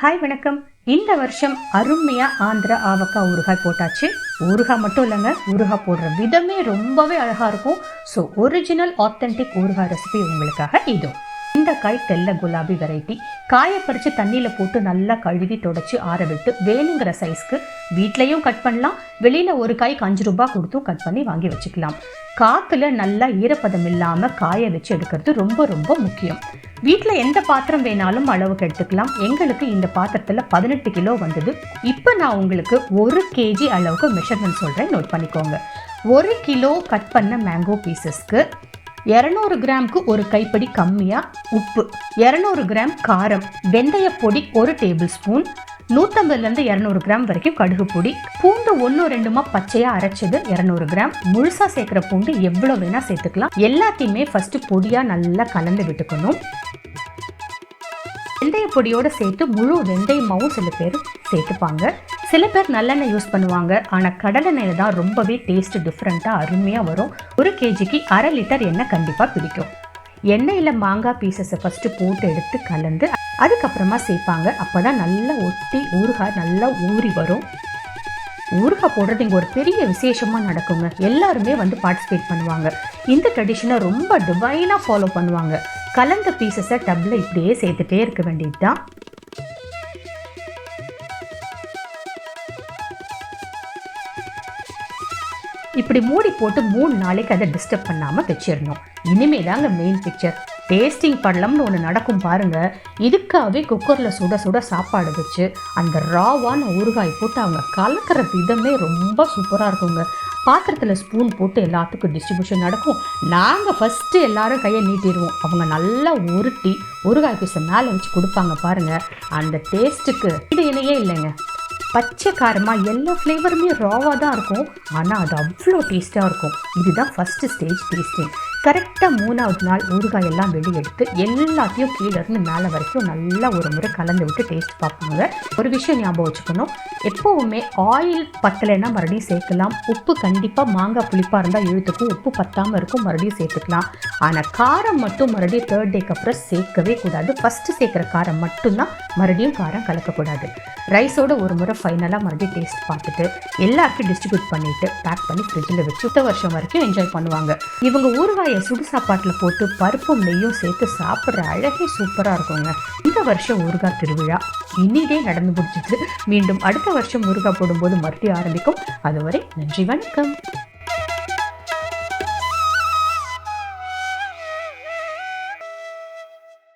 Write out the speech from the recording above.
Hi வணக்கம். இந்த வருஷம் அருமையா ஆந்திரா ஆவக்காய் ஊறுகாய் போட்டாச்சு. ஊறுகாய் மட்டும் இல்லைங்க, ஊறுகாய் போடுற விதமே ரொம்பவே அழகா இருக்கும். ஸோ ஒரிஜினல் ஆத்தென்டிக் ஊறுகாய் ரெசிபி உங்களுக்காக இதோ. இந்த காய் தெல்ல குலாபி வெரைட்டி. காயை பறித்து தண்ணியில் போட்டு நல்லா கழுவி தொடச்சி ஆற விட்டு வேணுங்கிற சைஸ்க்கு வீட்லேயும் கட் பண்ணலாம். வெளியில் ஒரு காய் 5 ரூபாய் கொடுத்தும் கட் பண்ணி வாங்கி வச்சுக்கலாம். காற்றுல நல்லா ஈரப்பதம் இல்லாமல் காயை வச்சு எடுக்கிறது ரொம்ப ரொம்ப முக்கியம். வீட்டில் எந்த பாத்திரம் வேணாலும் அளவுக்கு எடுத்துக்கலாம். எங்களுக்கு இந்த பாத்திரத்தில் 18 கிலோ வந்தது. இப்போ நான் உங்களுக்கு 1 kg அளவுக்கு மெஷர்மெண்ட் சொல்கிறேன், நோட் பண்ணிக்கோங்க. 1 கிலோ கட் பண்ண மேங்கோ பீசஸ்க்கு 200 கிராமுக்கு ஒரு கைப்படி கம்மியாக உப்பு, 200 கிராம் காரம், வெந்தய பொடி 1 டேபிள் ஸ்பூன், 150லேருந்து 200 கிராம் வரைக்கும் கடுகு பொடி, பூண்டு 1-2 பச்சையாக அரைச்சது 200 கிராம், முழுசாக சேர்க்குற பூண்டு எவ்வளோ வேணால் சேர்த்துக்கலாம். எல்லாத்தையுமே ஃபஸ்ட்டு பொடியாக நல்லா கலந்து விட்டுக்கணும். வெந்தய பொடியோடு சேர்த்து முழு வெந்தயமாகவும் சில பேர் சேர்த்துப்பாங்க. சில பேர் நல்லெண்ணெய் யூஸ் பண்ணுவாங்க. ஆனால் கடலெண்ணெயில் தான் ரொம்பவே டேஸ்ட் டிஃப்ரெண்ட்டாக அருமையாக வரும். 1 kgக்கு 1/2 லிட்டர் எண்ணெய் கண்டிப்பாக பிடிக்கும். எண்ணெயில் மாங்காய் பீசஸை ஃபஸ்ட்டு போட்டு எடுத்து கலந்து அதுக்கப்புறமா சேர்ப்பாங்க. அப்போ தான் நல்லா ஒட்டி ஊறுகாய் நல்லா ஊறி வரும். ஊறுகாய் போடுறது இங்கே ஒரு பெரிய விசேஷமாக நடக்குங்க. எல்லாருமே பார்ட்டிசிபேட் பண்ணுவாங்க. இந்த ட்ரெடிஷனை ரொம்ப டிவைனாக ஃபாலோ பண்ணுவாங்க. கலந்த பீசஸை டப்பில் இப்படியே சேர்த்துட்டே இருக்க வேண்டியது தான். இப்படி மூடி போட்டு 3 நாளைக்கு அதை டிஸ்டர்ப் பண்ணாமல் வச்சிடணும். இனிமே தாங்க மெயின் பிக்சர். டேஸ்டிங் படலம்னு ஒன்று நடக்கும் பாருங்க. இதுக்காகவே குக்கரில் சுட சுட சாப்பாடு வச்சு அந்த ராவான ஊறுகாய் போட்டு அவங்க கலக்கிற விதமே ரொம்ப சூப்பராக இருக்குங்க. பாத்திரத்தில் ஸ்பூன் போட்டு எல்லாத்துக்கும் டிஸ்ட்ரிபியூஷன் நடக்கும். நாங்கள் ஃபஸ்ட்டு எல்லாரும் கையை நீட்டிடுவோம். அவங்க நல்லா உருட்டி ஊறுகாய் பீஸை மேலே வச்சு கொடுப்பாங்க பாருங்கள். அந்த டேஸ்ட்டுக்கு இது இணையே இல்லைங்க. பச்சை காரமாக எல்லா ஃப்ளேவருமே ராவாக தான் இருக்கும். ஆனால் அது அவ்வளோ டேஸ்ட்டாக இருக்கும். இதுதான் ஃபஸ்ட்டு ஸ்டேஜ் டேஸ்டிங். கரெக்டாக 3வது நாள் ஊறுகாய் எல்லாம் வெளியெடுத்து எல்லாத்தையும் கீழேருந்து மேலே வரைக்கும் நல்லா ஒரு முறை கலந்து விட்டு டேஸ்ட் பார்ப்பாங்க. ஒரு விஷயம் ஞாபகம் வச்சுக்கணும், எப்போவுமே ஆயில் பத்தலைன்னா மறுபடியும் சேர்க்கலாம். உப்பு கண்டிப்பாக மாங்காய் புளிப்பாக இருந்தால் இழுத்துக்கும், உப்பு பத்தாமல் இருக்கும், மறுபடியும் சேர்த்துக்கலாம். ஆனால் காரம் மட்டும் மறுபடியும் 3rd டேக்கு அப்புறம் சேர்க்கவே கூடாது. ஃபஸ்ட்டு சேர்க்குற காரம் மட்டும்தான், மறுபடியும் காரம் கலக்கக்கூடாது. ரைஸோட ஒரு முறை ஃபைனலாக மறுபடியும் டேஸ்ட் பார்த்துட்டு எல்லாருக்கும் டிஸ்ட்ரிபியூட் பண்ணிவிட்டு பேக் பண்ணி ஃப்ரிட்ஜில் வச்சு 1 வருஷம் வரைக்கும் என்ஜாய் பண்ணுவாங்க. இவங்க ஊறுகாயை சுடு சாப்பாட்டில் போட்டு பருப்பும் நெய்யும் சேர்த்து சாப்பிட்ற அழகே சூப்பராக இருக்குங்க. இந்த வருஷம் ஊறுகாய் திருவிழா இனிதே நடந்து முடிச்சிட்டு மீண்டும் அடுத்த வருஷம் ஊறுகாய் போடும்போது மறுபடியும் ஆரம்பிக்கும். அதுவரை நன்றி, வணக்கம்.